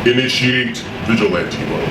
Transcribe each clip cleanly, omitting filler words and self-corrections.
Initiate Vigilante mode.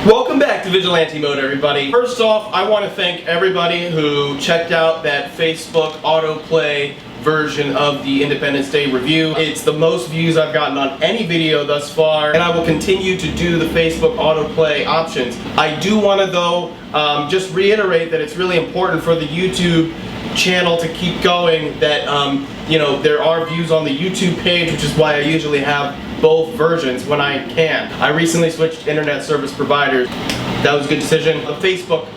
Welcome back to Vigilante mode, everybody. First off, I want to thank everybody who checked out that Facebook autoplay version of the Independence Day review. It's the most views I've gotten on any video thus far, and I will continue to do the Facebook autoplay options. I do want to, though, just reiterate that it's really important for the YouTube channel to keep going, that you know, there are views on the YouTube page, which is why I usually have both versions when I can. I recently switched internet service providers. That was a good decision. The Facebook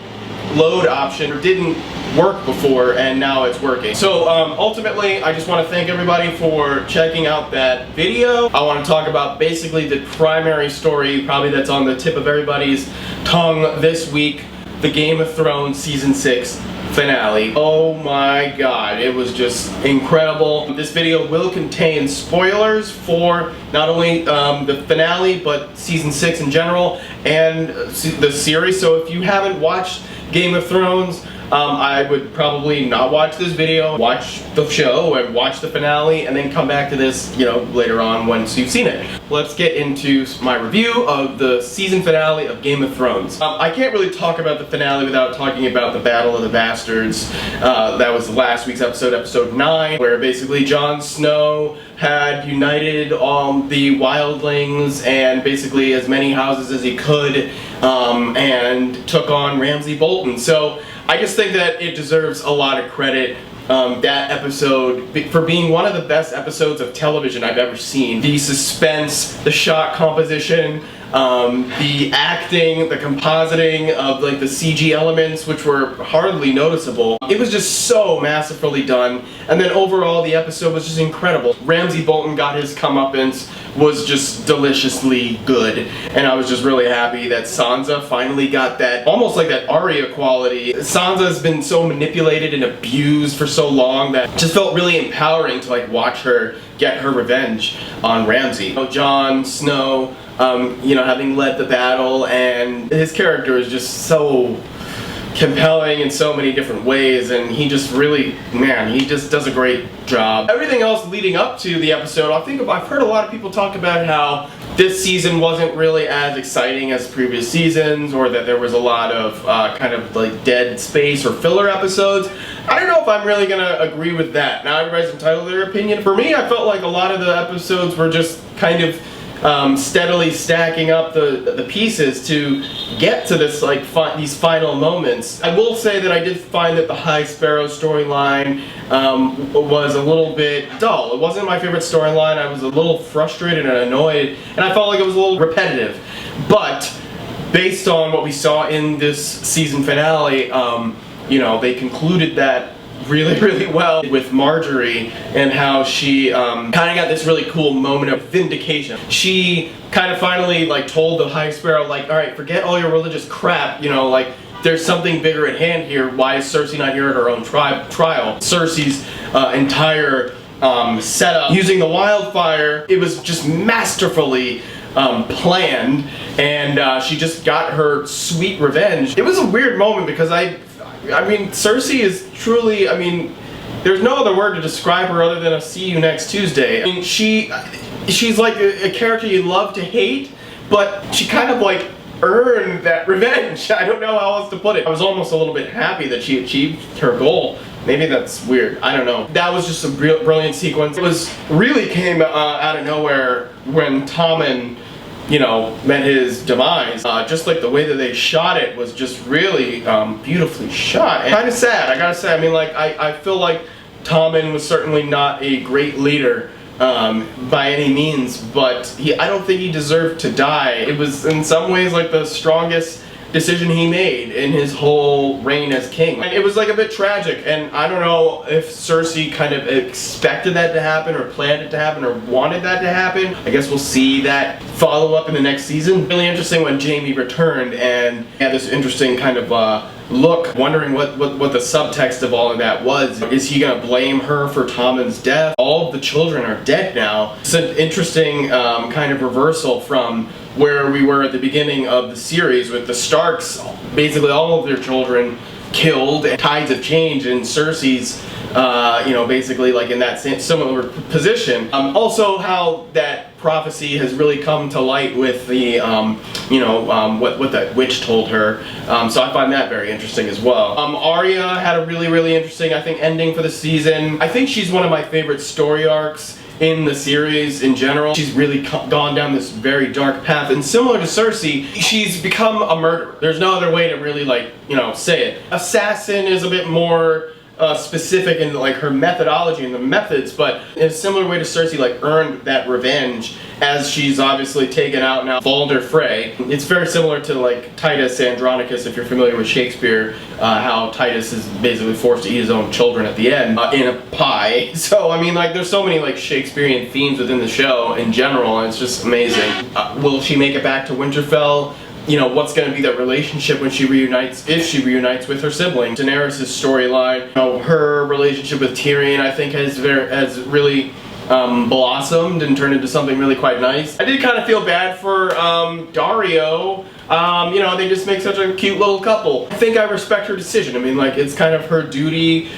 load option didn't work before, and now it's working. So ultimately, I just want to thank everybody for checking out that video. I want to talk about basically the primary story, probably that's on the tip of everybody's tongue this week, the Game of Thrones Season 6 finale. Oh my god, it was just incredible. This video will contain spoilers for not only the finale, but Season 6 in general, and the series. So if you haven't watched Game of Thrones, I would probably not watch this video, watch the show and watch the finale, and then come back to this, you know, later on once you've seen it. Let's get into my review of the season finale of Game of Thrones. I can't really talk about the finale without talking about the Battle of the Bastards. That was last week's episode, episode 9, where basically Jon Snow had united the wildlings and basically as many houses as he could, and took on Ramsay Bolton. So I just think that it deserves a lot of credit, that episode, for being one of the best episodes of television I've ever seen. The suspense, the shot composition, the acting, the compositing of like the CG elements, which were hardly noticeable. It was just so masterfully done, and then overall the episode was just incredible. Ramsay Bolton got his comeuppance, was just deliciously good, and I was just really happy that Sansa finally got that, almost like that Arya quality. Sansa's been so manipulated and abused for so long that it just felt really empowering to like watch her get her revenge on Ramsay. You know, Jon Snow, you know, having led the battle, and his character is just so compelling in so many different ways, and he just really, man, he just does a great job. Everything else leading up to the episode, I've heard a lot of people talk about how this season wasn't really as exciting as previous seasons, or that there was a lot of kind of like dead space or filler episodes. I don't know if I'm really gonna agree with that. Now everybody's entitled to their opinion. For me, I felt like a lot of the episodes were just kind of steadily stacking up the pieces to get to this like these final moments. I will say that I did find that the High Sparrow storyline was a little bit dull. It wasn't my favorite storyline. I was a little frustrated and annoyed, and I felt like it was a little repetitive. But based on what we saw in this season finale, you know, they concluded that really well with Marjorie, and how she kind of got this really cool moment of vindication. She kind of finally like told the High Sparrow, like, all right, forget all your religious crap, you know, like there's something bigger at hand here. Why is Cersei not here at her own trial? Cersei's entire setup using the wildfire, it was just masterfully planned, and she just got her sweet revenge. It was a weird moment because I mean, Cersei is truly, I mean, there's no other word to describe her other than a see you next Tuesday. I mean, she's like a character you love to hate, but she kind of like earned that revenge. I don't know how else to put it. I was almost a little bit happy that she achieved her goal. Maybe that's weird, I don't know. That was just a brilliant sequence. It was really came out of nowhere when Tommen, you know, met his demise. Just like the way that they shot it was just really beautifully shot. And kind of sad, I gotta say. I mean, like, I feel like Tommen was certainly not a great leader by any means, but I don't think he deserved to die. It was in some ways like the strongest decision he made in his whole reign as king. And it was like a bit tragic, and I don't know if Cersei kind of expected that to happen, or planned it to happen, or wanted that to happen. I guess we'll see that follow up in the next season. Really interesting when Jaime returned and had this interesting kind of look, wondering what the subtext of all of that was. Is he gonna blame her for Tommen's death? All of the children are dead now. It's an interesting kind of reversal from where we were at the beginning of the series with the Starks, basically all of their children killed, and tides of change, and Cersei's basically like in that same similar position. Also how that prophecy has really come to light with the, what that witch told her. So I find that very interesting as well. Arya had a really interesting, I think, ending for the season. I think she's one of my favorite story arcs in the series in general. She's really gone down this very dark path, and similar to Cersei, she's become a murderer. There's no other way to really say it. Assassin is a bit more specific in like her methodology and the methods, but in a similar way to Cersei, like earned that revenge as she's obviously taken out now Balder Frey. It's very similar to like Titus Andronicus, if you're familiar with Shakespeare, how Titus is basically forced to eat his own children at the end in a pie. So I mean, like, there's so many like Shakespearean themes within the show in general, and it's just amazing. Will she make it back to Winterfell? What's going to be that relationship when she reunites, if she reunites with her sibling? Daenerys' storyline, her relationship with Tyrion, I think has really blossomed and turned into something really quite nice. I did kind of feel bad for Dario. They just make such a cute little couple. I think I respect her decision. I mean, like, it's kind of her duty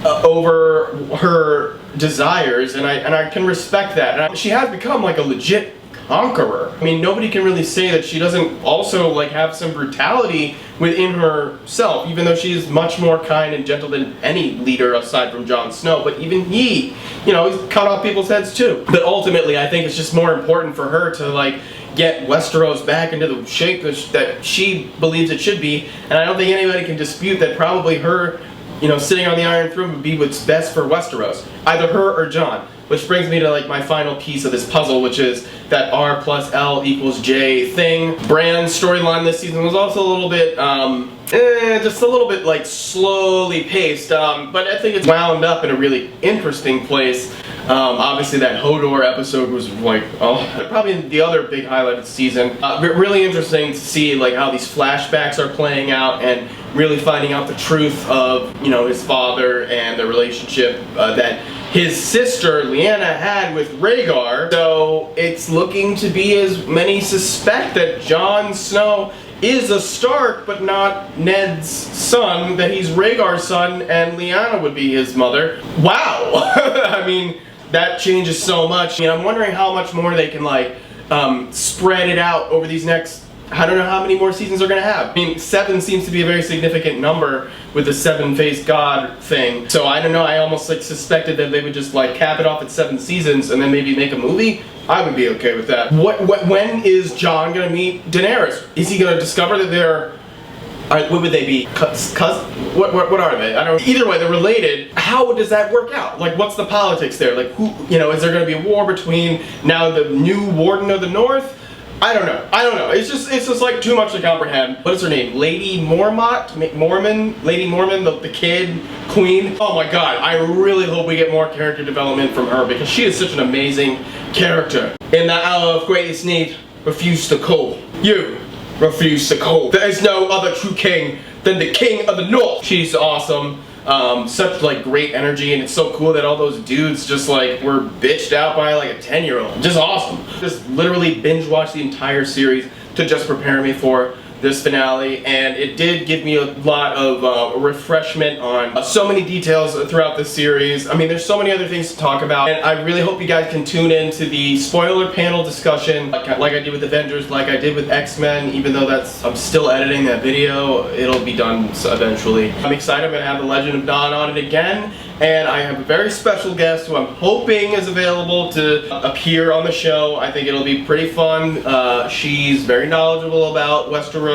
over her desires, and I can respect that. And she has become like a legit conqueror. I mean, nobody can really say that she doesn't also like have some brutality within herself, even though she is much more kind and gentle than any leader aside from Jon Snow. But even he's cut off people's heads too. But ultimately, I think it's just more important for her to like get Westeros back into the shape that she believes it should be. And I don't think anybody can dispute that probably her, sitting on the Iron Throne would be what's best for Westeros. Either her or Jon. Which brings me to like my final piece of this puzzle, which is that R plus L equals J thing. Bran's storyline this season was also a little bit, just a little bit like slowly paced, but I think it's wound up in a really interesting place. Obviously that Hodor episode was like, probably the other big highlight of the season. Really interesting to see like how these flashbacks are playing out and really finding out the truth of, his father and the relationship that his sister Lyanna had with Rhaegar. So it's looking to be, as many suspect, that Jon Snow is a Stark but not Ned's son, that he's Rhaegar's son and Lyanna would be his mother. Wow! I mean, that changes so much. I'm wondering how much more they can like spread it out over these next, I don't know how many more seasons they're going to have. I mean, 7 seems to be a very significant number with the 7-faced god thing. So I don't know, I almost like suspected that they would just like cap it off at 7 seasons and then maybe make a movie. I would be okay with that. When is Jon going to meet Daenerys? Is he going to discover that they're... what would they be? What are they? I don't. Either way, they're related. How does that work out? Like, what's the politics there? Like, who? Is there going to be a war between now the new Warden of the North? I don't know. It's just like too much to comprehend. What is her name? Lady Mormont? Lady Mormon, the kid, queen. Oh my god, I really hope we get more character development from her because she is such an amazing character. In the hour of greatest need, refuse to call. You refuse to call. There is no other true king than the King of the North. She's awesome. Such like great energy, and it's so cool that all those dudes just like were bitched out by like a 10-year-old. Just awesome. Just literally binge watched the entire series to just prepare me for this finale, and it did give me a lot of refreshment on so many details throughout the series. I mean, there's so many other things to talk about, and I really hope you guys can tune in to the spoiler panel discussion like I did with Avengers, like I did with X-Men, even though I'm still editing that video. It'll be done eventually. I'm excited. I'm going to have the Legend of Dawn on it again, and I have a very special guest who I'm hoping is available to appear on the show. I think it'll be pretty fun. She's very knowledgeable about Westeros,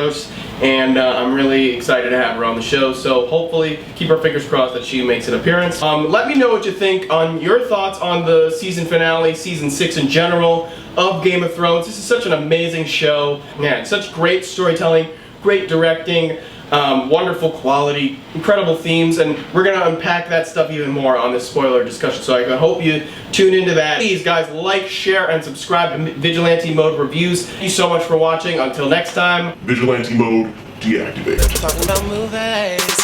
and I'm really excited to have her on the show, so hopefully keep our fingers crossed that she makes an appearance. Let me know what you think on your thoughts on the season finale, season 6 in general of Game of Thrones. This is such an amazing show. Man, such great storytelling, great directing, wonderful quality, incredible themes, and we're going to unpack that stuff even more on this spoiler discussion, so I hope you tune into that. Please, guys, like, share, and subscribe to Vigilante Mode Reviews. Thank you so much for watching. Until next time. Vigilante Mode deactivate. Talking about movies.